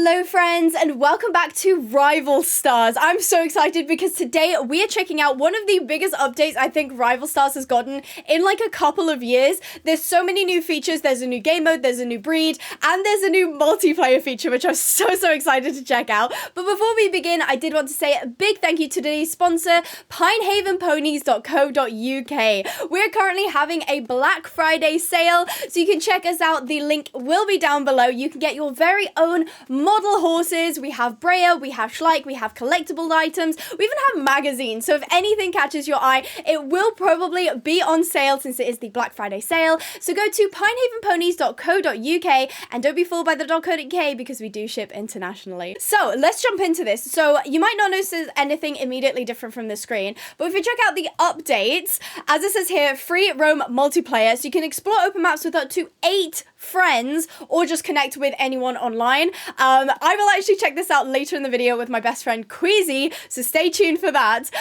Hello friends and welcome back to Rival Stars. I'm so excited because today we are checking out one of the biggest updates I think Rival Stars has gotten in like a couple of years. There's so many new features, there's a new game mode, there's a new breed, and there's a new multiplayer feature which I'm so excited to check out. But before we begin, I did want to say a big thank you to today's sponsor, pinehavenponies.co.uk. We're currently having a Black Friday sale, so you can check us out. The link will be down below. You can get your very own model horses. We have Breyer, we have Schleich, we have collectible items, we even have magazines. So if anything catches your eye, it will probably be on sale since it is the Black Friday sale. So go to pinehavenponies.co.uk and don't be fooled by the .co.uk because we do ship internationally. So let's jump into this. So you might not notice anything immediately different from the screen, but if you check out the updates, as it says here, free roam multiplayer, so you can explore open maps with up to 8 friends or just connect with anyone online. I will actually check this out later in the video with my best friend Queasy, so stay tuned for that.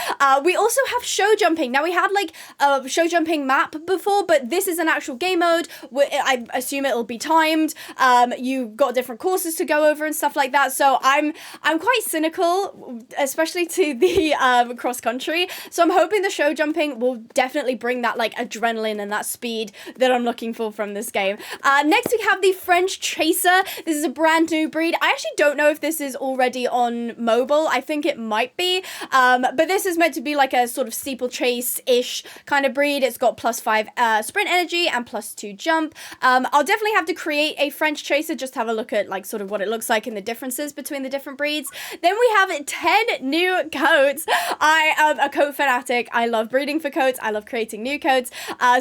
We also have show jumping. Now we had like a show jumping map before, but this is an actual game mode. I assume it'll be timed. You've got different courses to go over and stuff like that. So I'm quite cynical, especially to the cross country. So I'm hoping the show jumping will definitely bring that like adrenaline and that speed that I'm looking for from this game. Next we have the French Chaser. This is a brand new breed. I actually don't know if this is already on mobile. I think it might be. But this is meant to be like a sort of steeplechase-ish kind of breed. It's got +5 sprint energy and +2 jump. I'll definitely have to create a French Chaser, just have a look at like sort of what it looks like and the differences between the different breeds. Then we have 10 new coats. I am a coat fanatic. I love breeding for coats. I love creating new coats.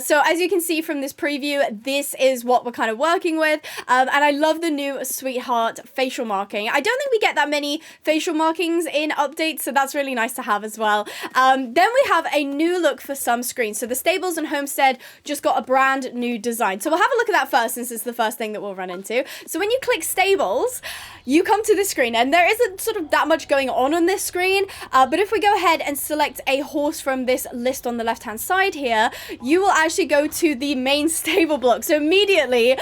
So as you can see from this preview, this is what we're kind of working with. And I love the new Sweetheart facial marking. I don't think we get that many facial markings in updates, so that's really nice to have as well. Then we have a new look for some screens. So the stables and homestead just got a brand new design. So we'll have a look at that first, since it's the first thing that we'll run into. So when you click stables, you come to this screen, and there isn't sort of that much going on this screen. But if we go ahead and select a horse from this list on the left-hand side here, you will actually go to the main stable block. So immediately,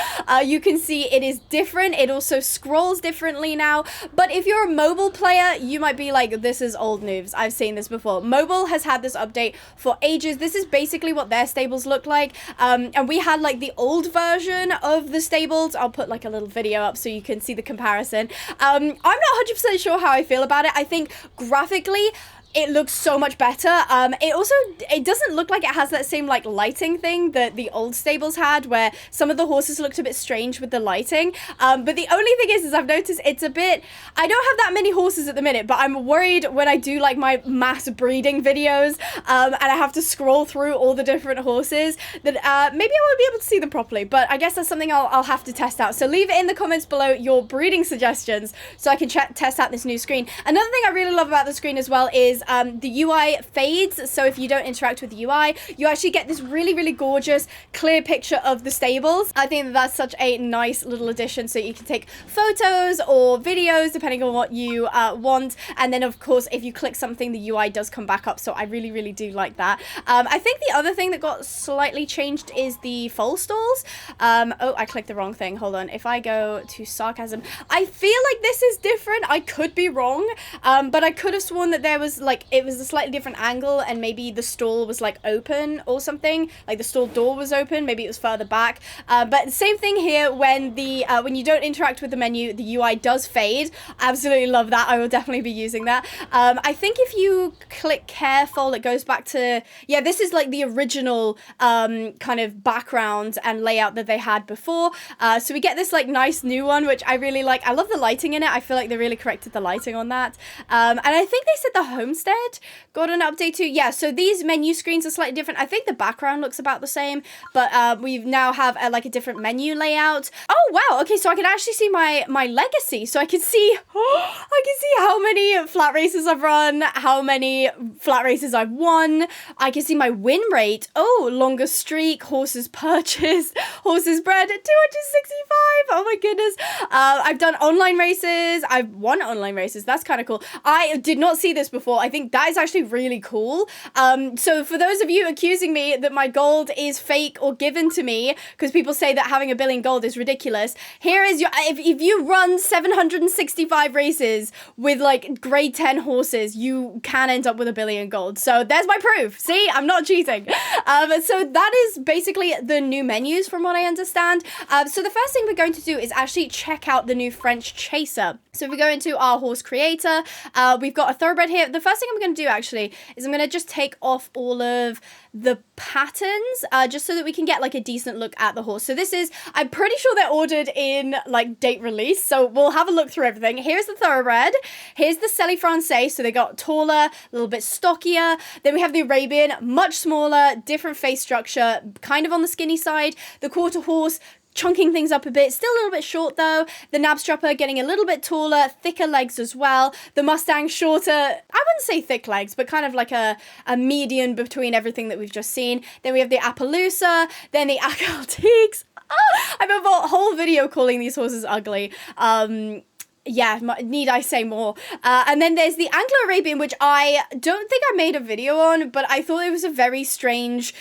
you can see it is different. It also scrolls differently now. But if you're a mobile player, you might be like, this is old news. I've seen this before. Mobile has had this update for ages. This is basically what their stables look like. And we had like the old version of the stables. I'll put like a little video up so you can see the comparison. I'm not 100% sure how I feel about it. I think graphically, it looks so much better. It doesn't look like it has that same like lighting thing that the old stables had, where some of the horses looked a bit strange with the lighting. But the only thing is I've noticed it's a bit, I don't have that many horses at the minute, but I'm worried when I do like my mass breeding videos, and I have to scroll through all the different horses, that maybe I won't be able to see them properly. But I guess that's something I'll have to test out. So leave it in the comments below your breeding suggestions so I can test out this new screen. Another thing I really love about the screen as well is the UI fades. So if you don't interact with the UI, you actually get this really gorgeous clear picture of the stables. I think that's such a nice little addition, so you can take photos or videos depending on what you want. And then of course, if you click something, the UI does come back up. So I really do like that. I think the other thing that got slightly changed is the foal stalls. Oh, I clicked the wrong thing. Hold on. If I go to sarcasm, I feel like this is different. I could be wrong, but I could have sworn that there was like, it was a slightly different angle, and maybe the stall was like open or something, like the stall door was open, maybe it was further back. But same thing here, when you don't interact with the menu, the UI does fade. Absolutely love that. I will definitely be using that. I think if you click careful, it goes back to, yeah, this is like the original kind of background and layout that they had before. So we get this like nice new one, which I really like. I love the lighting in it. I feel like they really corrected the lighting on that. And I think they said the homestead got an update too. Yeah, so these menu screens are slightly different. I think the background looks about the same, but we now have like a different menu layout. Oh wow, okay, so I can actually see my legacy. So I can see how many flat races I've run, how many flat races I've won. I can see my win rate. Oh, longest streak, horses purchased, horses bred, 265. Oh my goodness. I've done online races. I've won online races. That's kind of cool. I did not see this before. I think that is actually really cool. So for those of you accusing me that my gold is fake or given to me, because people say that having 1 billion gold is ridiculous, here is your, if you run 765 races with like grade 10 horses, you can end up with 1 billion gold. So there's my proof. See, I'm not cheating. So that is basically the new menus from what I understand. So the first thing we're going to do is actually check out the new French Chaser. So if we go into our horse creator, we've got a thoroughbred here. The first thing I'm going to do actually is I'm going to just take off all of the patterns, just so that we can get like a decent look at the horse. So this is, I'm pretty sure they're ordered in like date release. So we'll have a look through everything. Here's the thoroughbred. Here's the Selly Francais. So they got taller, a little bit stockier. Then we have the Arabian, much smaller, different face structure, kind of on the skinny side. The quarter horse, chunking things up a bit, still a little bit short though. The Knabstrapper getting a little bit taller, thicker legs as well. The Mustang shorter, I wouldn't say thick legs, but kind of like a median between everything that we've just seen. Then we have the Appaloosa, then the Agaltiques. I have a whole video calling these horses ugly. Yeah, need I say more? And then there's the Anglo-Arabian, which I don't think I made a video on, but I thought it was a very strange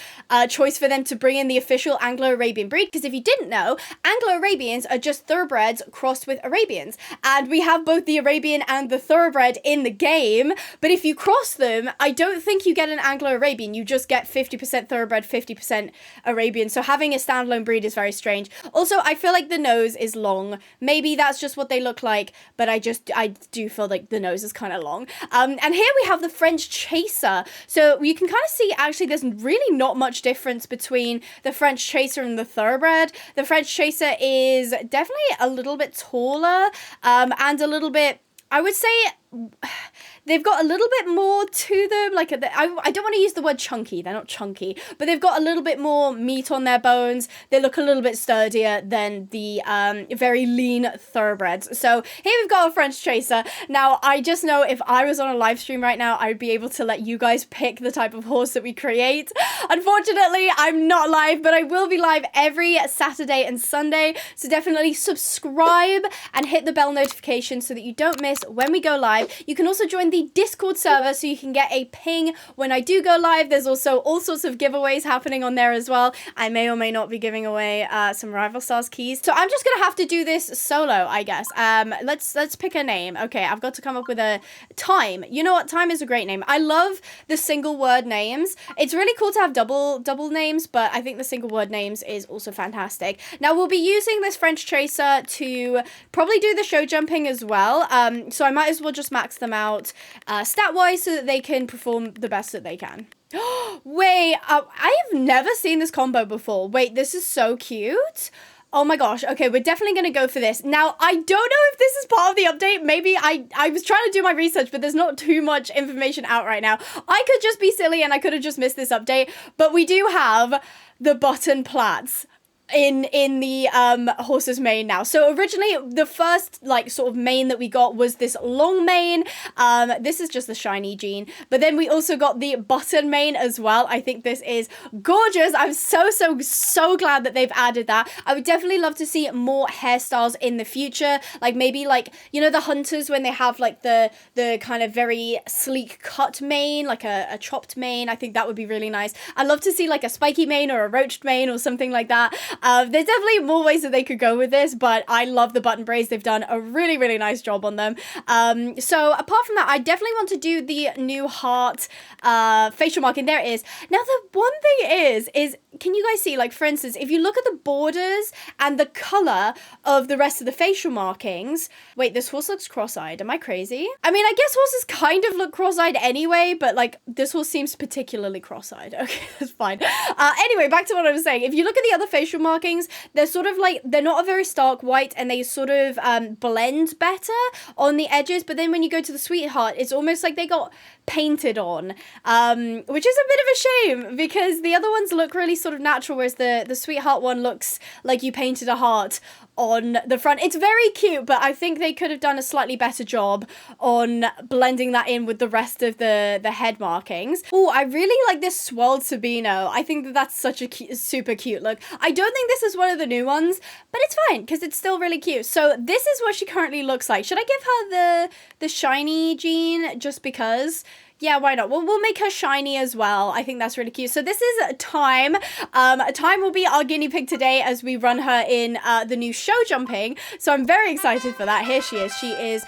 choice for them to bring in the official Anglo-Arabian breed, because if you didn't know, Anglo-Arabians are just thoroughbreds crossed with Arabians, and we have both the Arabian and the thoroughbred in the game, but if you cross them, I don't think you get an Anglo-Arabian, you just get 50% thoroughbred, 50% Arabian, so having a standalone breed is very strange. Also, I feel like the nose is long. Maybe that's just what they look like, but I do feel like the nose is kind of long. And here we have the French Chaser. So you can kind of see, actually, there's really not much difference between the French Chaser and the thoroughbred. The French Chaser is definitely a little bit taller, and a little bit, I would say, they've got a little bit more to them. Like, I don't want to use the word chunky. They're not chunky, but they've got a little bit more meat on their bones. They look a little bit sturdier than the very lean thoroughbreds. So here we've got a French Chaser. Now, I just know if I was on a live stream right now, I would be able to let you guys pick the type of horse that we create. Unfortunately, I'm not live, but I will be live every Saturday and Sunday. So definitely subscribe and hit the bell notification so that you don't miss when we go live. You can also join the Discord server so you can get a ping when I do go live. There's also all sorts of giveaways happening on there as well. I may or may not be giving away some Rival Stars keys. So I'm just gonna have to do this solo, I guess. Let's pick a name. Okay, I've got to come up with a Time. You know what? Time is a great name. I love the single word names. It's really cool to have double names, but I think the single word names is also fantastic. Now we'll be using this French Chaser to probably do the show jumping as well. So I might as well just max them out stat-wise so that they can perform the best that they can. Wait, I have never seen this combo before. Wait, this is so cute. Oh my gosh. Okay, we're definitely going to go for this. Now, I don't know if this is part of the update. Maybe I was trying to do my research, but there's not too much information out right now. I could just be silly and I could have just missed this update, but we do have the button plaits in the horse's mane now. So originally the first like sort of mane that we got was this long mane. This is just the shiny gene, but then we also got the button mane as well. I think this is gorgeous. I'm so glad that they've added that. I would definitely love to see more hairstyles in the future, like maybe like, you know, the hunters when they have like the kind of very sleek cut mane, like a chopped mane. I think that would be really nice. I'd love to see like a spiky mane or a roached mane or something like that. There's definitely more ways that they could go with this, but I love the button braids. They've done a really, really nice job on them. So apart from that, I definitely want to do the new heart facial marking. There it is. Now, the one thing is can you guys see, like, for instance, if you look at the borders and the color of the rest of the facial markings, wait, this horse looks cross-eyed. Am I crazy? I mean, I guess horses kind of look cross-eyed anyway, but like this horse seems particularly cross-eyed. Okay, that's fine. Anyway, back to what I was saying. If you look at the other facial markings, they're sort of like, they're not a very stark white and they sort of blend better on the edges, but then when you go to the sweetheart, it's almost like they got painted on, which is a bit of a shame because the other ones look really sort of natural, whereas the sweetheart one looks like you painted a heart on the front. It's very cute, but I think they could have done a slightly better job on blending that in with the rest of the head markings. Oh, I really like this swirled Sabino. I think that that's such a super cute look. I don't think this is one of the new ones, but it's fine because it's still really cute. So this is what she currently looks like. Should I give her the shiny gene just because? Yeah, why not? We'll make her shiny as well. I think that's really cute. So this is Time. Time will be our guinea pig today as we run her in the new show jumping. So I'm very excited for that. Here she is. She is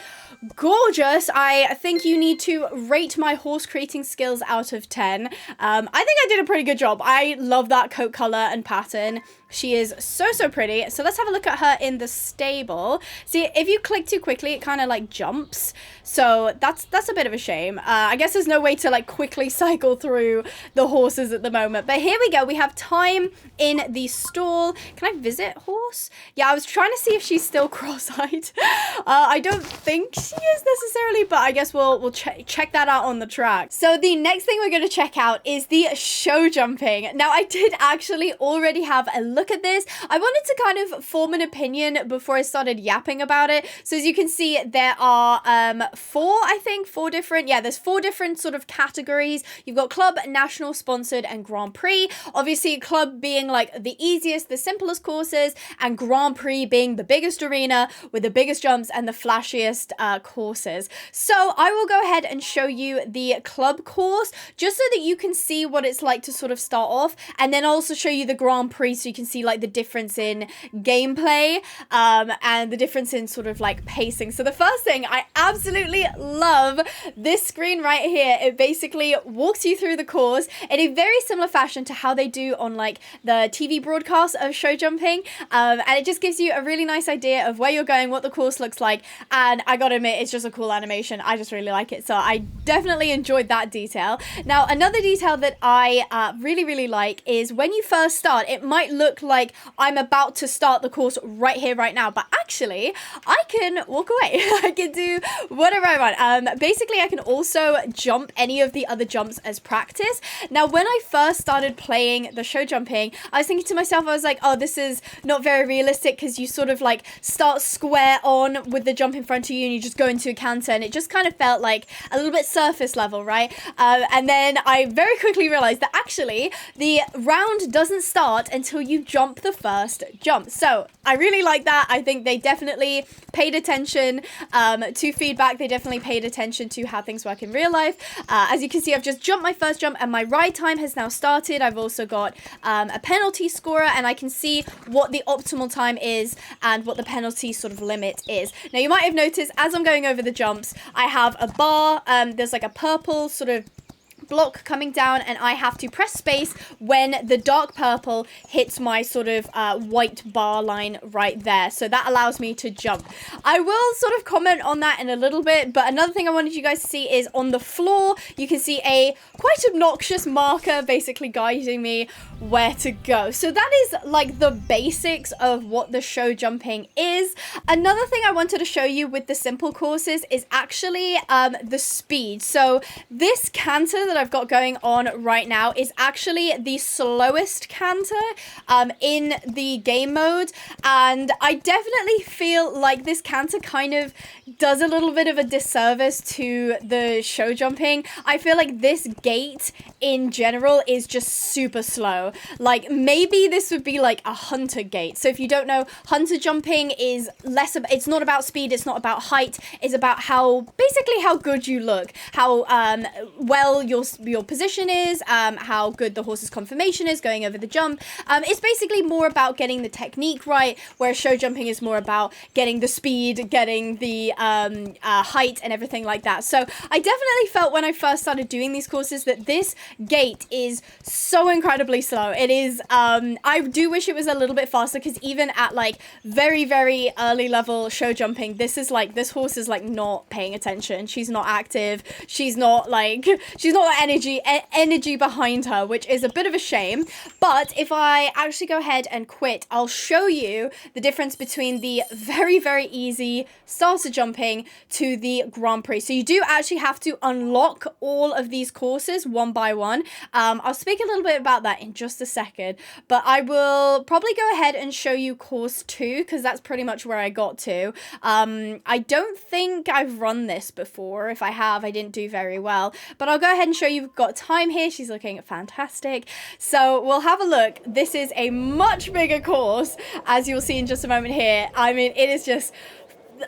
gorgeous. I think you need to rate my horse creating skills out of 10. I think I did a pretty good job. I love that coat color and pattern. She is so pretty. So let's have a look at her in the stable. See, if you click too quickly, it kind of like jumps. So that's a bit of a shame. I guess there's no way to like quickly cycle through the horses at the moment. But here we go. We have Time in the stall. Can I visit horse? Yeah, I was trying to see if she's still cross-eyed. I don't think she is necessarily, but I guess we'll check that out on the track. So the next thing we're going to check out is the show jumping. Now, I did actually already have a look at this. I wanted to kind of form an opinion before I started yapping about it. So as you can see, there are four different sort of categories. You've got club, national, sponsored, and Grand Prix. Obviously, club being like the easiest, the simplest courses, and Grand Prix being the biggest arena with the biggest jumps and the flashiest courses. So I will go ahead and show you the club course just so that you can see what it's like to sort of start off, and then also show you the Grand Prix so you can see like the difference in gameplay and the difference in sort of like pacing. So the first thing, I absolutely love this screen right here. It basically walks you through the course in a very similar fashion to how they do on like the TV broadcast of show jumping, and it just gives you a really nice idea of where you're going, what the course looks like, and I gotta admit, it's just a cool animation. I just really like it, so I definitely enjoyed that detail. Now, another detail that I really like is when you first start, it might look like I'm about to start the course right here, right now, but actually, I can walk away. I can do whatever I want. Basically, I can also jump any of the other jumps as practice. Now, when I first started playing the show jumping, I was thinking to myself, I was like, oh, this is not very realistic because you sort of like start square on with the jump in front of you and you just go into a canter, and it just kind of felt like a little bit surface level, right? And then I very quickly realized that actually the round doesn't start until you jump the first jump. So I really like that. I think they definitely paid attention to feedback. They definitely paid attention to how things work in real life. As you can see, I've just jumped my first jump and my ride time has now started. I've also got a penalty scorer, and I can see what the optimal time is and what the penalty sort of limit is. Now, you might have noticed as I'm going over the jumps, I have a bar. There's like a purple sort of block coming down, and I have to press space when the dark purple hits my sort of white bar line right there. So that allows me to jump. I will sort of comment on that in a little bit, but another thing I wanted you guys to see is on the floor, you can see a quite obnoxious marker basically guiding me where to go. So that is like the basics of what the show jumping is. Another thing I wanted to show you with the simple courses is actually the speed. So this canter that I've got going on right now is actually the slowest canter in the game mode, and I definitely feel like this canter kind of does a little bit of a disservice to the show jumping. I feel like this gate in general is just super slow. Like maybe this would be like a hunter gate. So if you don't know, hunter jumping is less of, it's not about speed, it's not about height, it's about basically how good you look, how well your position is, how good the horse's conformation is going over the jump. It's basically more about getting the technique right, whereas show jumping is more about getting the speed, getting the height and everything like that. So I definitely felt when I first started doing these courses that this gate is so incredibly slow. It is, I do wish it was a little bit faster, because even at like very early level show jumping, this horse is like not paying attention. She's not active. She's not energy behind her, which is a bit of a shame. But if I actually go ahead and quit, I'll show you the difference between the very easy starter jumping to the Grand Prix. So you do actually have to unlock all of these courses one by one. I'll speak a little bit about that in just a second, but I will probably go ahead and show you course 2, because that's pretty much where I got to. I don't think I've run this before. If I have, I didn't do very well, but I'll go ahead and show you. We've got Time here. She's looking fantastic. So we'll have a look. This is a much bigger course, as you'll see in just a moment here. I mean, it is just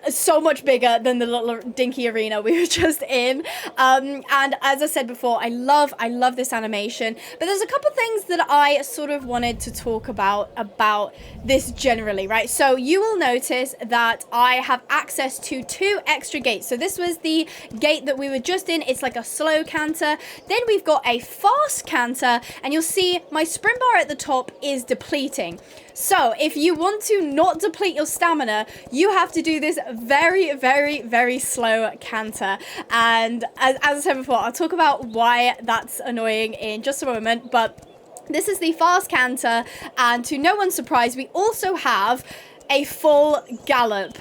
so much bigger than the little dinky arena we were just in. And as I said before, I love this animation, but there's a couple things that I sort of wanted to talk about this generally, right? So you will notice that I have access to 2 extra gates. So this was the gate that we were just in. It's like a slow canter. Then we've got a fast canter, and you'll see my sprint bar at the top is depleting. So if you want to not deplete your stamina, you have to do this very, very, very slow canter. And as I said before, I'll talk about why that's annoying in just a moment, but this is the fast canter, and to no one's surprise, we also have a full gallop.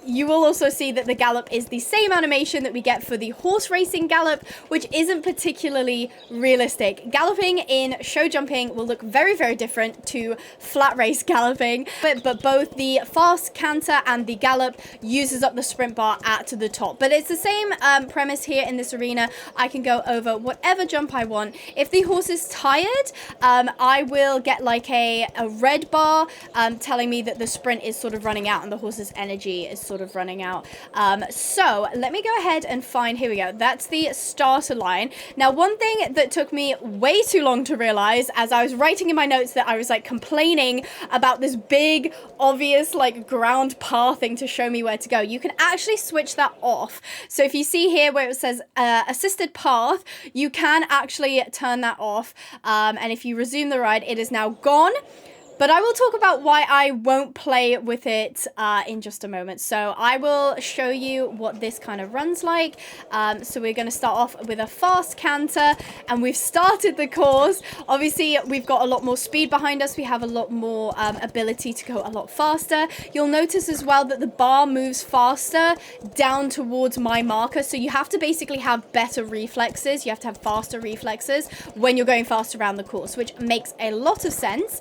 You will also see that the gallop is the same animation that we get for the horse racing gallop, which isn't particularly realistic. Galloping in show jumping will look very, very different to flat race galloping, but both the fast canter and the gallop uses up the sprint bar at the top. But it's the same premise here in this arena. I can go over whatever jump I want. If the horse is tired, I will get like a red bar telling me that the sprint is sort of running out and the horse's energy is sort of running out. So let me go ahead and find, here we go, that's the starter line. Now, one thing that took me way too long to realize, as I was writing in my notes that I was like complaining about this big obvious like ground path thing to show me where to go, you can actually switch that off. So if you see here where it says assisted path, you can actually turn that off, and if you resume the ride, it is now gone. But I will talk about why I won't play with it in just a moment. So I will show you what this kind of runs like. So we're going to start off with a fast canter, and we've started the course. Obviously, we've got a lot more speed behind us. We have a lot more ability to go a lot faster. You'll notice as well that the bar moves faster down towards my marker. So you have to basically have better reflexes. You have to have faster reflexes when you're going fast around the course, which makes a lot of sense.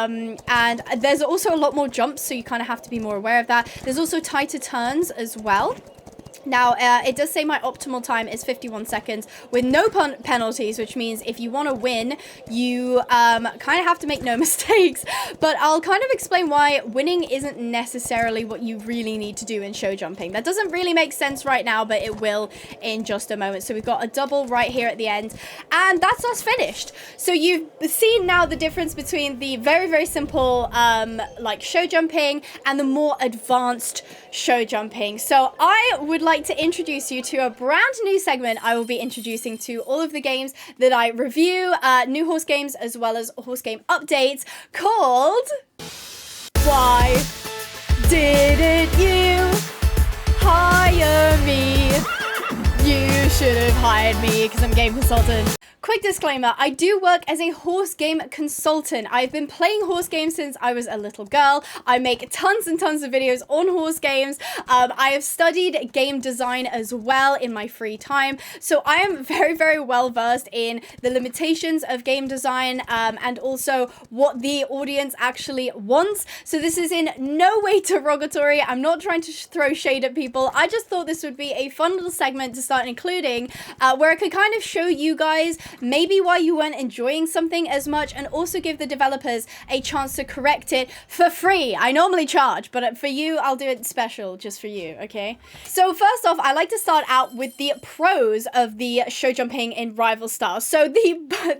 And there's also a lot more jumps, so you kind of have to be more aware of that. There's also tighter turns as well. Now, it does say my optimal time is 51 seconds with no penalties, which means if you want to win, you kind of have to make no mistakes. But I'll kind of explain why winning isn't necessarily what you really need to do in show jumping. That doesn't really make sense right now, but it will in just a moment. So we've got a double right here at the end, and that's us finished. So you've seen now the difference between the very, very simple like show jumping and the more advanced show jumping. So I would like to introduce you to a brand new segment I will be introducing to all of the games that I review, new horse games as well as horse game updates, called Why Didn't You Hire Me? You should have hired me because I'm a game consultant. Quick disclaimer, I do work as a horse game consultant. I've been playing horse games since I was a little girl. I make tons and tons of videos on horse games. I have studied game design as well in my free time. So I am very, very well versed in the limitations of game design and also what the audience actually wants. So this is in no way derogatory. I'm not trying to throw shade at people. I just thought this would be a fun little segment to start including where I could kind of show you guys maybe why you weren't enjoying something as much, and also give the developers a chance to correct it for free. I normally charge, but for you, I'll do it special just for you, okay? So first off, I like to start out with the pros of the show jumping in Rival Stars. So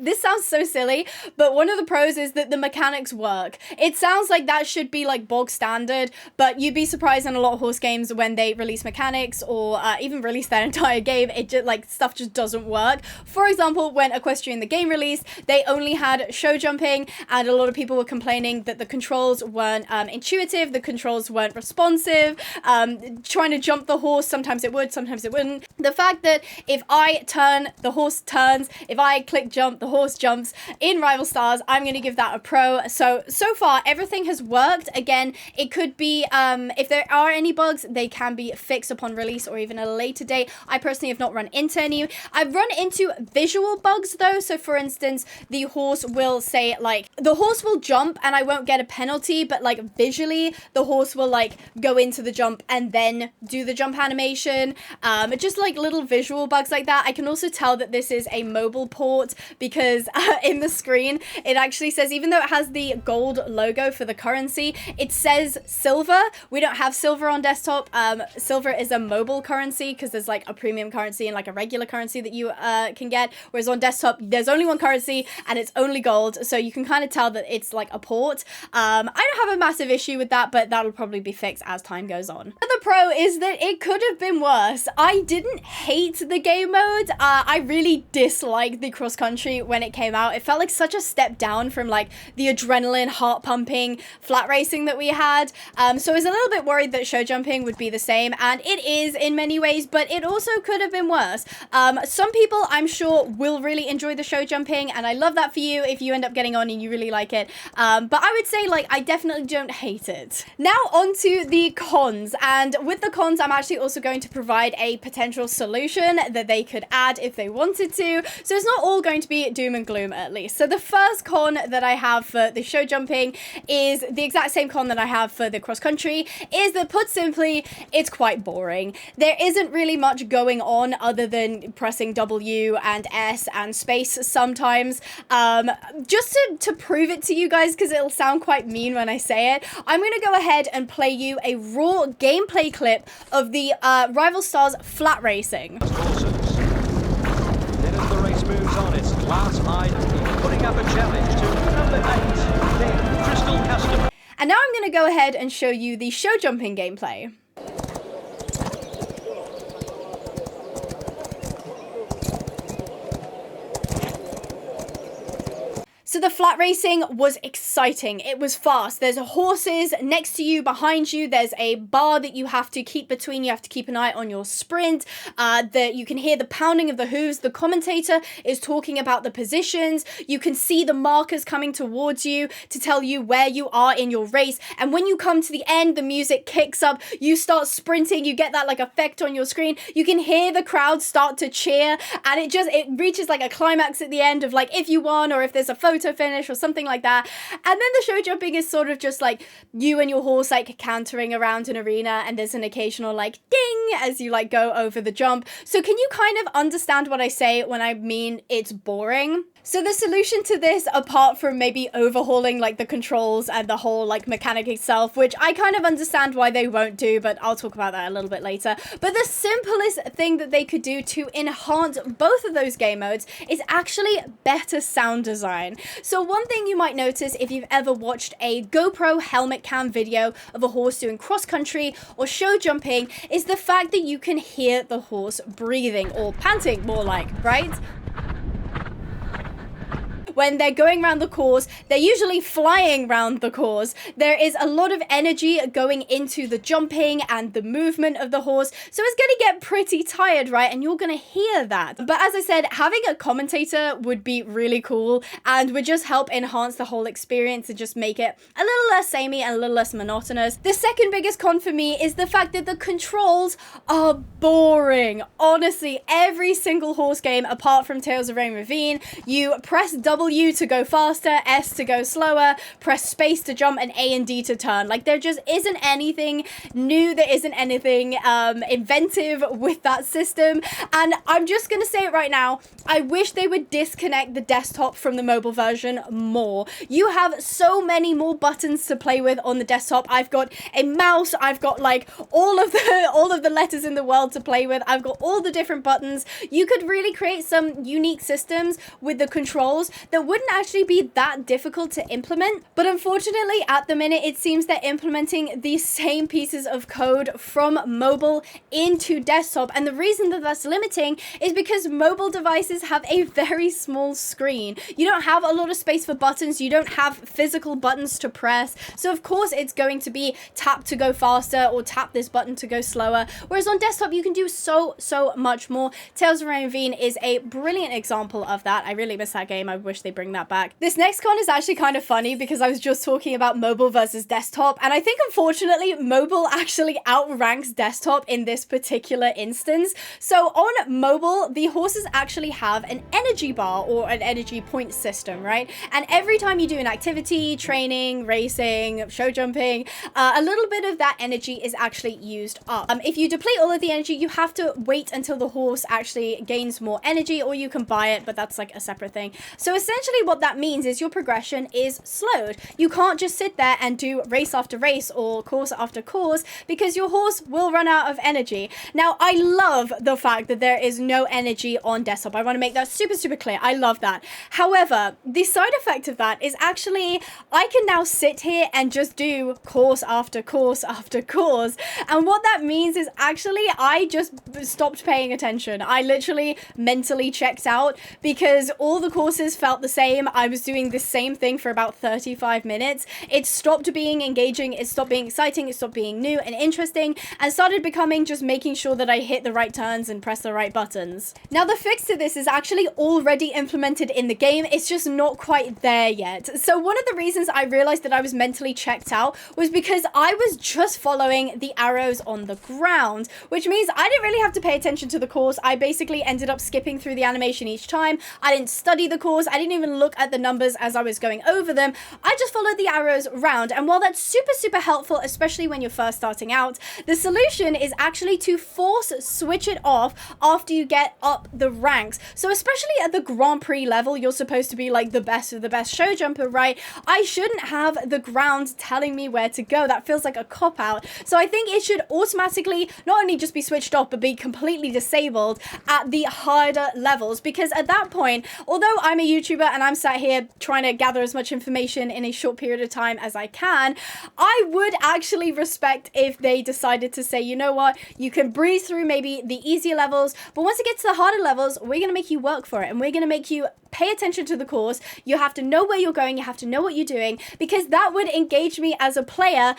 this sounds so silly, but one of the pros is that the mechanics work. It sounds like that should be like bog standard, but you'd be surprised in a lot of horse games when they release mechanics or even release their entire game, it just like stuff just doesn't work. For example, when Equestrian the game released, they only had show jumping, and a lot of people were complaining that the controls weren't intuitive, the controls weren't responsive, trying to jump the horse, sometimes it would, sometimes it wouldn't. The fact that if I turn, the horse turns, if I click jump, the horse jumps in Rival Stars, I'm going to give that a pro. So far, everything has worked. Again, it could be, if there are any bugs, they can be fixed upon release or even a later date. I personally have not run into any. I've run into visual bugs bugs though. So for instance, the horse will say like, the horse will jump and I won't get a penalty, but like visually the horse will like go into the jump and then do the jump animation. Just like little visual bugs like that. I can also tell that this is a mobile port because in the screen it actually says, even though it has the gold logo for the currency, it says silver. We don't have silver on desktop. Silver is a mobile currency because there's like a premium currency and like a regular currency that you can get, whereas on desktop there's only one currency and it's only gold, so you can kind of tell that it's like a port. I don't have a massive issue with that, but that'll probably be fixed as time goes on. The pro is that it could have been worse. I didn't hate the game mode. I really disliked the cross country when it came out. It felt like such a step down from like the adrenaline, heart pumping flat racing that we had. So I was a little bit worried that show jumping would be the same, and it is in many ways, but it also could have been worse. Some people I'm sure will really enjoy the show jumping, and I love that for you if you end up getting on and you really like it. But I would say like I definitely don't hate it. Now on to the cons, and with the cons I'm actually also going to provide a potential solution that they could add if they wanted to, so it's not all going to be doom and gloom at least. So the first con that I have for the show jumping is the exact same con that I have for the cross country, is that put simply it's quite boring. There isn't really much going on other than pressing W and S and space sometimes. Just to prove it to you guys, because it'll sound quite mean when I say it, I'm going to go ahead and play you a raw gameplay clip of the Rival Stars flat racing. As the race moves on, it's glass-eyed, putting up a challenge to number 8, the Crystal Customer. And now I'm going to go ahead and show you the show jumping gameplay. So the flat racing was exciting. It was fast. There's horses next to you, behind you. There's a bar that you have to keep between. You have to keep an eye on your sprint. That you can hear the pounding of the hooves. The commentator is talking about the positions. You can see the markers coming towards you to tell you where you are in your race. And when you come to the end, the music kicks up. You start sprinting. You get that like effect on your screen. You can hear the crowd start to cheer, and it reaches like a climax at the end of like if you won or if there's a photo finish or something like that. And then the show jumping is sort of just like you and your horse like cantering around an arena, and there's an occasional like ding as you like go over the jump. So can you kind of understand what I say when I mean it's boring? So the solution to this, apart from maybe overhauling like the controls and the whole like mechanic itself, which I kind of understand why they won't do, but I'll talk about that a little bit later. But the simplest thing that they could do to enhance both of those game modes is actually better sound design. So one thing you might notice if you've ever watched a GoPro helmet cam video of a horse doing cross country or show jumping is the fact that you can hear the horse breathing, or panting more like, right? When they're going around the course, they're usually flying around the course. There is a lot of energy going into the jumping and the movement of the horse, so it's going to get pretty tired, right? And you're going to hear that. But as I said, having a commentator would be really cool and would just help enhance the whole experience and just make it a little less samey and a little less monotonous. The second biggest con for me is the fact that the controls are boring. Honestly, every single horse game apart from Tales of Rain Ravine, you press W to go faster, S to go slower, press space to jump, and A and D to turn. Like, there just isn't anything new, there isn't anything inventive with that system. And I'm just gonna say it right now, I wish they would disconnect the desktop from the mobile version more. You have so many more buttons to play with on the desktop. I've got a mouse, I've got like all of the letters in the world to play with, I've got all the different buttons. You could really create some unique systems with the controls that wouldn't actually be that difficult to implement. But unfortunately, at the minute, it seems they're implementing these same pieces of code from mobile into desktop. And the reason that that's limiting is because mobile devices have a very small screen. You don't have a lot of space for buttons. You don't have physical buttons to press. So of course, it's going to be tap to go faster or tap this button to go slower. Whereas on desktop, you can do so much more. Tales of Rain Ravine is a brilliant example of that. I really miss that game. I wish they they bring that back. This next con is actually kind of funny because I was just talking about mobile versus desktop, and I think unfortunately mobile actually outranks desktop in this particular instance. So on mobile, the horses actually have an energy bar or an energy point system, right? And every time you do an activity, training, racing, show jumping, a little bit of that energy is actually used up. If you deplete all of the energy, you have to wait until the horse actually gains more energy, or you can buy it, but that's like a separate thing. So essentially what that means is your progression is slowed. You can't just sit there and do race after race or course after course because your horse will run out of energy. Now, I love the fact that there is no energy on desktop. I want to make that super, super clear. I love that. However, the side effect of that is actually I can now sit here and just do course after course after course. And what that means is actually I just stopped paying attention. I literally mentally checked out because all the courses felt the same. I was doing the same thing for about 35 minutes. It stopped being engaging. It stopped being exciting. It stopped being new and interesting and started becoming just making sure that I hit the right turns and press the right buttons. Now, the fix to this is actually already implemented in the game. It's just not quite there yet. So one of the reasons I realized that I was mentally checked out was because I was just following the arrows on the ground, which means I didn't really have to pay attention to the course. I basically ended up skipping through the animation each time. I didn't study the course. I didn't even look at the numbers as I was going over them. I just followed the arrows around. And while that's super, super helpful, especially when you're first starting out, the solution is actually to force switch it off after you get up the ranks. So especially at the Grand Prix level, you're supposed to be like the best of the best show jumper, right? I shouldn't have the ground telling me where to go. That feels like a cop-out. So I think it should automatically not only just be switched off, but be completely disabled at the harder levels. Because at that point, although I'm a YouTuber and I'm sat here trying to gather as much information in a short period of time as I can, I would actually respect if they decided to say, you know what, you can breeze through maybe the easier levels, but once it gets to the harder levels, we're going to make you work for it, and we're going to make you pay attention to the course. You have to know where you're going. You have to know what you're doing, because that would engage me as a player.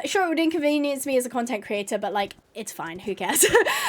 Sure, it would inconvenience me as a content creator, but like, it's fine. Who cares?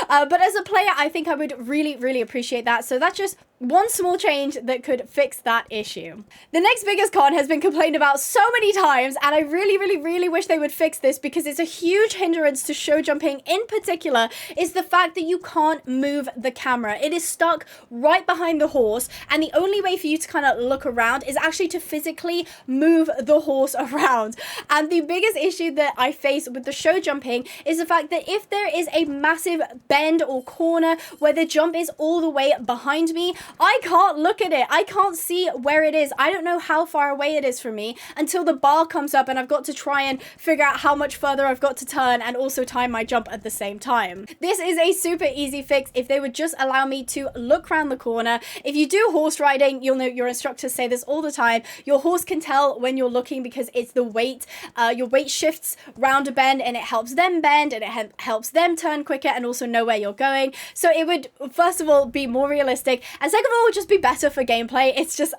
But as a player, I think I would really, really appreciate that. So that's just one small change that could fix that issue. The next biggest con has been complained about so many times, and I really, really, really wish they would fix this because it's a huge hindrance to show jumping in particular, is the fact that you can't move the camera. It is stuck right behind the horse, and the only way for you to kind of look around is actually to physically move the horse around. And the biggest issue that I face with the show jumping is the fact that if there is a massive bend or corner where the jump is all the way behind me, I can't look at it. I can't see where it is. I don't know how far away it is from me until the bar comes up, and I've got to try and figure out how much further I've got to turn and also time my jump at the same time. This is a super easy fix if they would just allow me to look around the corner. If you do horse riding, you'll know your instructors say this all the time. Your horse can tell when you're looking because it's the weight. Your weight shifts round a bend and it helps them bend, and it helps them turn quicker and also know where you're going. So it would, first of all, be more realistic, and second of all, just be better for gameplay. It's just,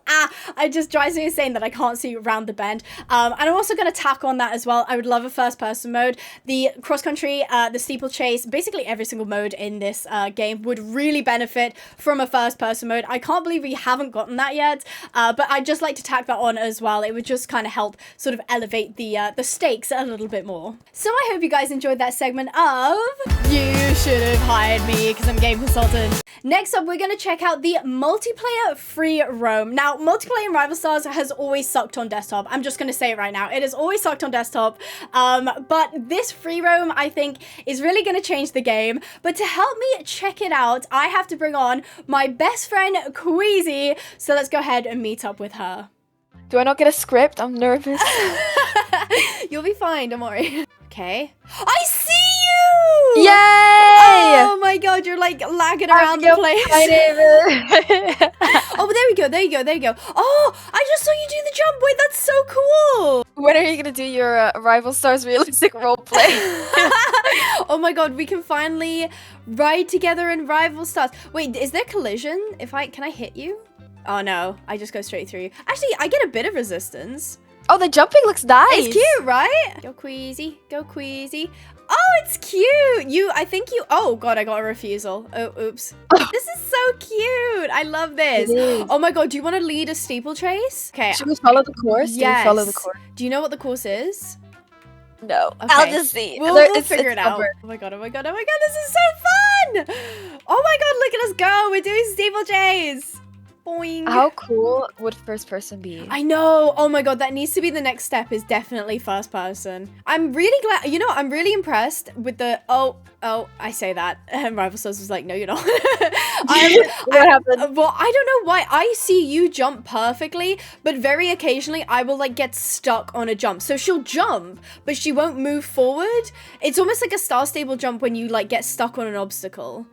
it just drives me insane that I can't see around the bend. And I'm also going to tack on that as well. I would love a first person mode. The cross country, the steeplechase, basically every single mode in this game would really benefit from a first person mode. I can't believe we haven't gotten that yet, but I'd just like to tack that on as well. It would just kind of help sort of elevate the stakes a little bit more. So I hope you guys enjoyed that segment of You Should Have Hired Me because I'm a game consultant. Next up, we're going to check out the multiplayer free roam. Now, multiplayer in Rival Stars has always sucked on desktop. I'm just going to say it right now. It has always sucked on desktop. But this free roam, I think, is really going to change the game. But to help me check it out, I have to bring on my best friend, Queasy. So let's go ahead and meet up with her. Do I not get a script? I'm nervous. You'll be fine, don't worry. Okay. I see you! Yay! Oh my god, you're like lagging around the place. Oh, there we go, there you go, there you go. Oh, I just saw you do the jump. Wait, that's so cool. When are you gonna do your Rival Stars realistic roleplay? Oh my god, we can finally ride together in Rival Stars. Wait, is there collision? Can I hit you? Oh no, I just go straight through you. Actually, I get a bit of resistance. Oh, the jumping looks nice. It's cute, right? Go Queasy, go Queasy. Oh, it's cute. I think you. Oh God, I got a refusal. Oh, oops. This is so cute. I love this. It is. Oh my God, do you want to lead a steeplechase? Okay. Should we follow the course? Yes. Do we follow the course? Do you know what the course is? No. Okay. I'll just see. We'll figure it out. Oh my God, oh my God, oh my God, this is so fun! Oh my God, look at us go. We're doing steeplechase. Boing. How cool would first person be? I know. Oh my God, that needs to be the next step, is definitely first person. I'm really glad, you know, I'm really impressed with the, oh, I say that. And Rival Stars was like, no, you're not. What happened? Well, I don't know why. I see you jump perfectly, but very occasionally I will like get stuck on a jump. So she'll jump, but she won't move forward. It's almost like a Star Stable jump when you like get stuck on an obstacle.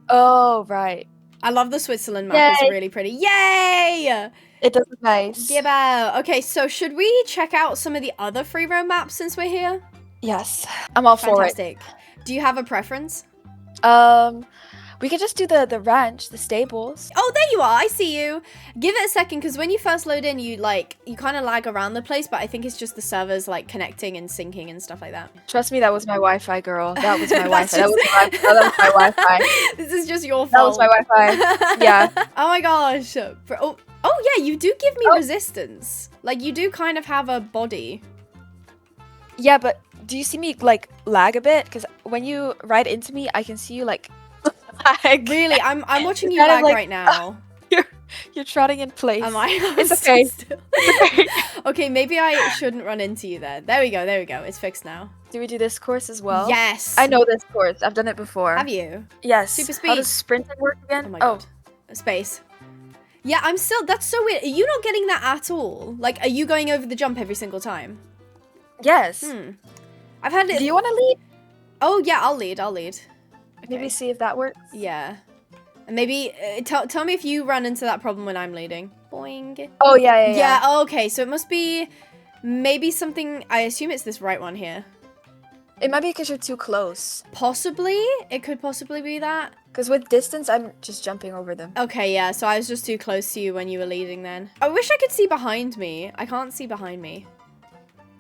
Oh, right. I love the Switzerland map. It's Yay. really pretty. Yay! It does look nice. Give out. Okay, so should we check out some of the other free roam maps since we're here? Yes. I'm all for it. Fantastic. Do you have a preference? We could just do the ranch, the stables. Oh, there you are. I see you. Give it a second, because when you first load in, you kind of lag around the place, but I think it's just the servers like connecting and syncing and stuff like that. Trust me, that was my Wi-Fi, girl. That was my That's Wi-Fi. That was my Wi-Fi. This is just your That fault. was my Wi-Fi. Yeah. Oh my gosh. Oh yeah, you do give me resistance. Like, you do kind of have a body. Yeah, but do you see me like lag a bit? Because when you ride into me, I can see you like lag. Really, I'm watching you Kind of lag like- right now. You're trotting in place. Am I? It's I'm okay. still- Okay, maybe I shouldn't run into you there. There we go. There we go. It's fixed now. Do we do this course as well? Yes. I know this course. I've done it before. Have you? Yes. Super How speed. does sprinting work again? Oh my God. Space. Yeah, I'm still. That's so weird. Are you not getting that at all? Like, are you going over the jump every single time? Yes. I've had it. Do you want to lead? Oh yeah, I'll lead. I'll lead. Maybe see if that works. Yeah. And maybe tell me if you run into that problem when I'm leading. Boing. Oh yeah. Yeah. Oh, okay. So it must be maybe something. I assume it's this right one here. It might be because you're too close. Possibly. It could possibly be that. Because with distance, I'm just jumping over them. Okay, yeah. So I was just too close to you when you were leading then. I wish I could see behind me. I can't see behind me.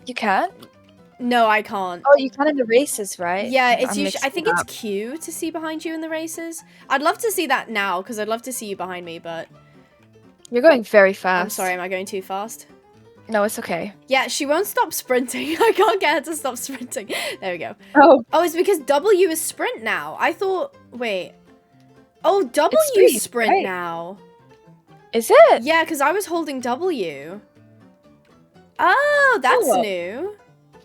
You can't? No, I can't. Oh, you can in the races, right? Yeah, it's I'm usually. I think mixing it's Q to see behind you in the races. I'd love to see that now because I'd love to see you behind me, but up. You're going very fast. I'm sorry. Am I going too fast? No, it's okay. Yeah, she won't stop sprinting. I can't get her to stop sprinting. There we go. Oh. Oh, it's because W is sprint now. I thought. Wait. Oh, W Speed, sprint right. now. Is it? Yeah, because I was holding W. Oh, that's Oh. new.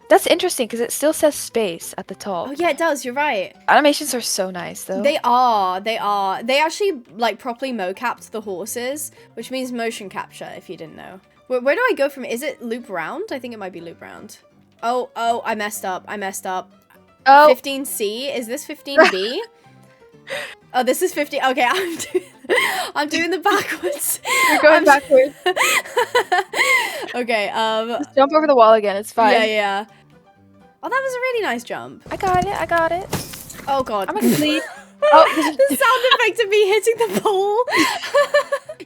That's interesting because it still says space at the top. Oh yeah, it does. You're right. Animations are so nice though. They are. They are. They actually like properly mocapped the horses, which means motion capture. If you didn't know. Where do I go from? Is it loop round? I think it might be loop round. Oh, I messed up. I messed up. Oh. 15C. Is this 15B? Oh, this is 50. Okay, I'm doing the backwards. You're going backwards. Okay. Just jump over the wall again. It's fine. Yeah. Oh, that was a really nice jump. I got it. I got it. Oh God. I'm gonna lead. Oh, The sound effect of me hitting the pole.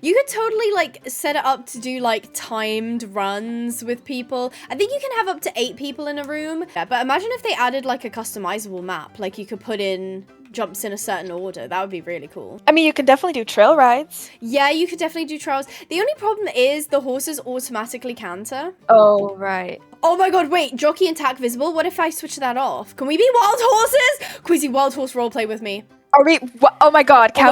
You could totally like set it up to do like timed runs with people. I think you can have up to 8 people in a room. Yeah, but imagine if they added like a customizable map. Like you could put in jumps in a certain order. That would be really cool. I mean, you can definitely do trail rides. Yeah, you could definitely do trials. The only problem is the horses automatically canter. Oh, right. Oh my God, wait, jockey and tack visible. What if I switch that off? Can we be wild horses? Queasy, wild horse roleplay with me. Are we? Oh my God! Can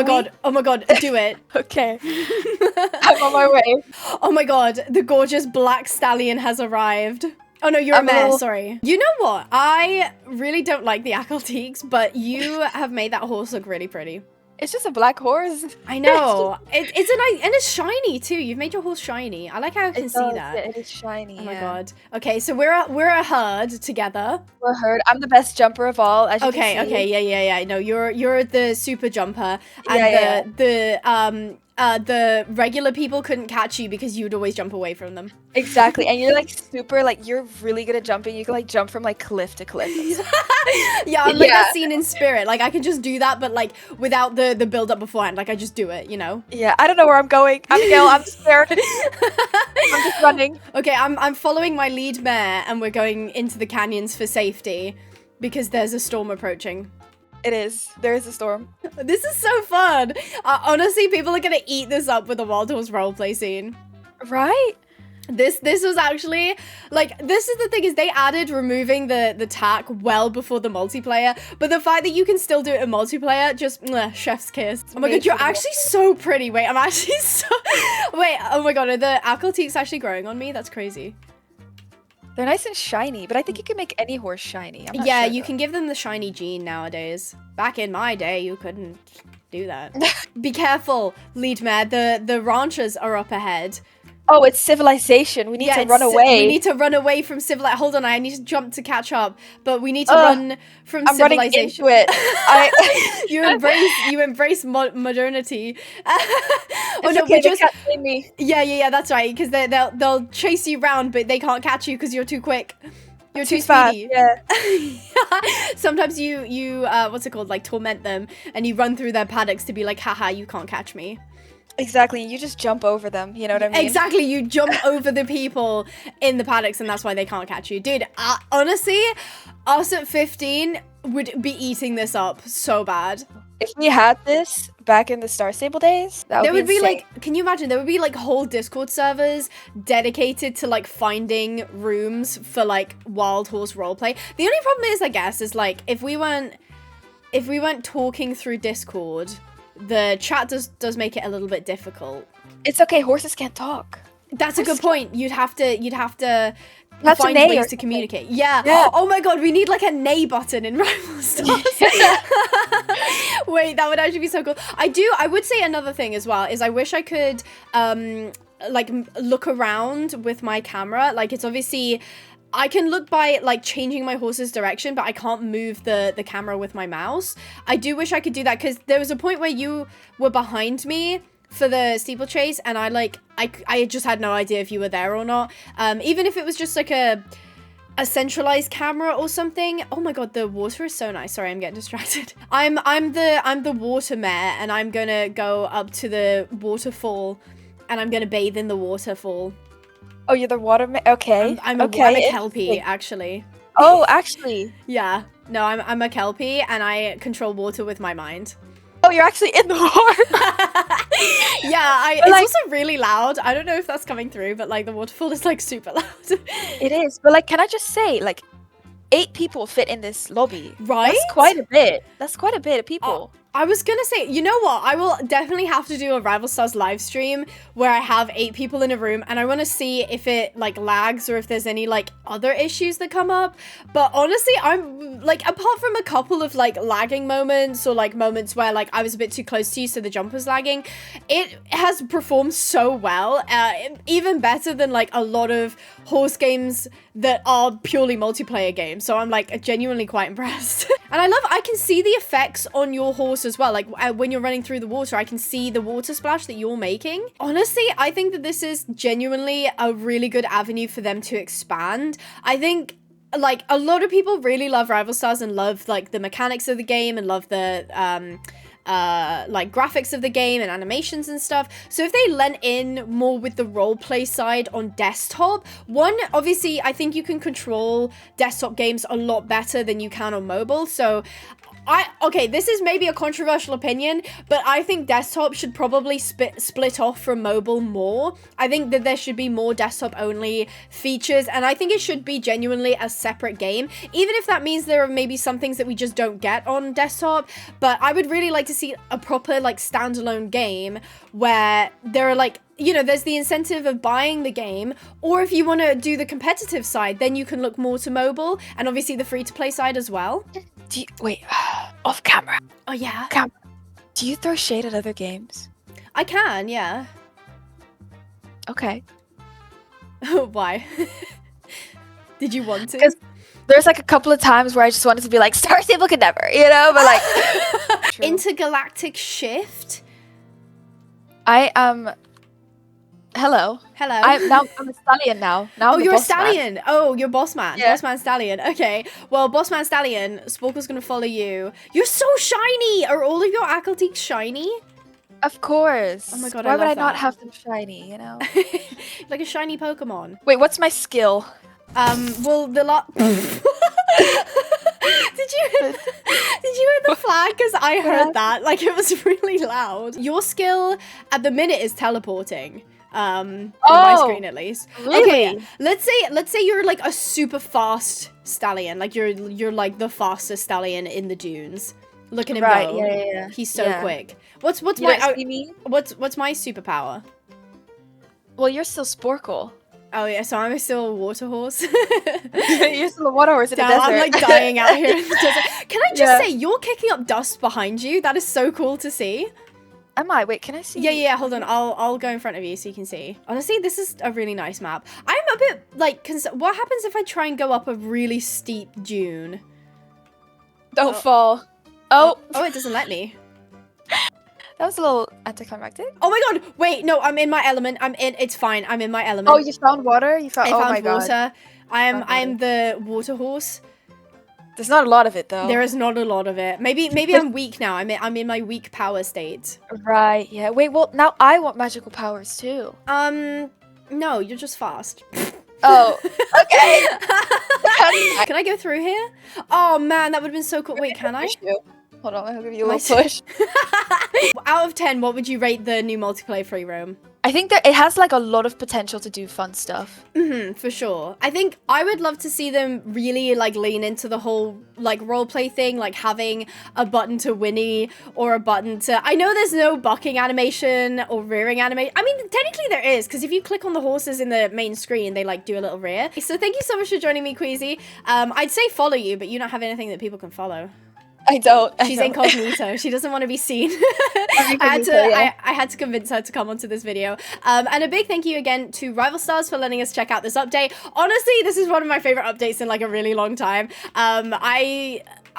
Oh my God, do it. Okay. I'm on my way. Oh my God, the gorgeous black stallion has arrived. Oh no, you're a mare, sorry. You know what? I really don't like the Accoltiques, but you have made that horse look really pretty. It's just a black horse. I know. It's a nice, and it's shiny too. You've made your horse shiny. I like how I can see that. It is shiny. Oh my God. Okay, so we're a herd together. We're herd. I'm the best jumper of all. As you can see. Okay, yeah. No, you're the super jumper, and the regular people couldn't catch you because you would always jump away from them. Exactly, and you're like super, like you're really good at jumping. You can like jump from like cliff to cliff. Yeah, I'm like that scene in Spirit. Like I can just do that, but like without the build up beforehand. Like I just do it, you know. Yeah, I don't know where I'm going. Abigail, I'm scared. I'm just running. Okay, I'm following my lead mare, and we're going into the canyons for safety. because there's a storm approaching. It is. There is a storm. This is so fun. Honestly, people are gonna eat this up with the Wild Horse roleplay scene. Right? This was actually, like, this is the thing, is they added removing the tack well before the multiplayer, but the fact that you can still do it in multiplayer, just chef's kiss. Oh my god, you're actually so pretty. Wait, I'm actually so wait, oh my god, are the Akeltiques actually growing on me? That's crazy. They're nice and shiny, but I think you can make any horse shiny. I'm not Yeah, sure, you though. can give them the shiny gene nowadays. Back in my day, you couldn't do that. Be careful, lead mare, the ranchers are up ahead. Oh, it's civilization. We need to it's run away. We need to run away from civilization. Hold on, I need to jump to catch up. But we need to run from I'm running civilization. into it. You embrace modernity. Oh It's no, okay, we just they can't see me. yeah. That's right. Because they'll chase you round, but they can't catch you because you're too quick. You're too fast. speedy. Yeah. Sometimes you what's it called? Like torment them, and you run through their paddocks to be like, haha, you can't catch me. Exactly. You just jump over them. You know what I mean? Exactly, you jump over the people in the paddocks, and that's why they can't catch you. Dude, honestly, us at 15 would be eating this up so bad. If we had this back in the Star Stable days, that There would be insane. like, can you imagine? There would be like whole Discord servers dedicated to like finding rooms for like Wild Horse roleplay. The only problem is, I guess, is like if we weren't talking through Discord, the chat does make it a little bit difficult. It's okay. Horses can't talk. That's a good point. You'd have to That's find a neigh or ways to something. communicate. Yeah. Yeah. Oh my god, we need like a neigh button in Rival Stars. Wait, that would actually be so cool. I would say another thing as well is I wish I could like look around with my camera. Like it's obviously I can look by like changing my horse's direction, but I can't move the camera with my mouse. I do wish I could do that because there was a point where you were behind me for the steeplechase, and I just had no idea if you were there or not. Even if it was just like a centralized camera or something. Oh my god, the water is so nice. Sorry, I'm getting distracted. I'm the water mare, and I'm gonna go up to the waterfall, and I'm gonna bathe in the waterfall. Oh, you're the water. Okay. I'm a kelpie, actually. Oh, actually. Yeah. No, I'm a kelpie, and I control water with my mind. Oh, you're actually in the water. Yeah, it's also really loud. I don't know if that's coming through, but like the waterfall is like super loud. It is, but like, can I just say, like, 8 people fit in this lobby. Right? That's quite a bit. That's quite a bit of people. I was gonna say, you know what? I will definitely have to do a Rival Stars live stream where I have 8 people in a room, and I want to see if it like lags or if there's any like other issues that come up. But honestly, I'm like, apart from a couple of like lagging moments or like moments where like I was a bit too close to you, so the jump was lagging, it has performed so well, even better than like a lot of horse games that are purely multiplayer games. So I'm like genuinely quite impressed. And I can see the effects on your horse as well. Like when you're running through the water, I can see the water splash that you're making. Honestly, I think that this is genuinely a really good avenue for them to expand. I think like a lot of people really love Rival Stars and love like the mechanics of the game and love the like graphics of the game and animations and stuff. So if they lent in more with the roleplay side on desktop, one, obviously I think you can control desktop games a lot better than you can on mobile. So okay, this is maybe a controversial opinion, but I think desktop should probably split off from mobile more. I think that there should be more desktop only features, and I think it should be genuinely a separate game, even if that means there are maybe some things that we just don't get on desktop. But I would really like to see a proper like standalone game where there are like, you know, there's the incentive of buying the game, or if you want to do the competitive side, then you can look more to mobile, and obviously the free-to-play side as well. Wait, off camera. Oh yeah? Do you throw shade at other games? I can, yeah. Okay. Why? Did you want to? 'Cause there's like a couple of times where I just wanted to be like, Star Stable could never, you know? But like... Intergalactic Shift? Hello. Hello. I'm a stallion now. Now Oh, I'm the you're a boss man. stallion. Oh, you're boss man. Yeah. Boss man stallion. Okay. Well, boss man stallion, Sporkle's gonna follow you. You're so shiny. Are all of your Akeltiques shiny? Of course. Oh my god, Why would love I not that. have them shiny, you know? Like a shiny Pokemon. Wait, what's my skill? Well, the lot. Did you hear the flag? Because I heard that. Like, it was really loud. Your skill at the minute is teleporting. On my screen at least. Really? Okay, let's say you're like a super fast stallion. Like you're like the fastest stallion in the dunes. Look at him go. Yeah. He's so quick. What's You my don't see me? what's my superpower? Well, you're still Sporkle. Oh yeah, so I'm still a water horse. You're still a water horse in the Damn, desert. I'm like dying out here in the desert. Can I just say, you're kicking up dust behind you? That is so cool to see. Am I? Wait, can I see? Yeah, hold on. I'll go in front of you so you can see. Honestly, this is a really nice map. I'm a bit like, what happens if I try and go up a really steep dune? Don't fall. Oh, it doesn't let me. that was a little anticlimactic. Oh my god, wait, no, I'm in my element. It's fine. I'm in my element. Oh, you found water? You found? I Oh found my god. water. I'm the water horse. There's not a lot of it though. There is not a lot of it. Maybe I'm weak now. I'm in my weak power state. Right. Yeah. Wait. Well, now I want magical powers too. No, you're just fast. Oh. Okay. Can I go through here? Oh man, that would have been so cool. Wait, can I? Hold on, I'll give you a little push. Out of 10, what would you rate the new multiplayer free roam? I think that it has like a lot of potential to do fun stuff. For sure. I think I would love to see them really like lean into the whole like roleplay thing, like having a button to whinny or a button to... I know there's no bucking animation or rearing animation. I mean, technically there is, because if you click on the horses in the main screen, they like do a little rear. So thank you so much for joining me, Queasy. I'd say follow you, but you don't have anything that people can follow. I don't. She's incognito. She doesn't want to be seen. I had to convince her to come onto this video. And a big thank you again to Rival Stars for letting us check out this update. Honestly, this is one of my favorite updates in like a really long time.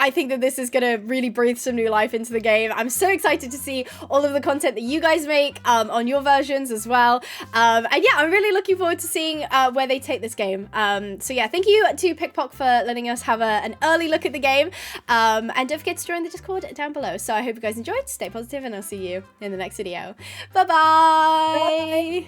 I think that this is going to really breathe some new life into the game. I'm so excited to see all of the content that you guys make on your versions as well. And yeah, I'm really looking forward to seeing where they take this game. So yeah, thank you to Pickpock for letting us have an early look at the game. And don't forget to join the Discord down below. So I hope you guys enjoyed. Stay positive and I'll see you in the next video. Bye-bye.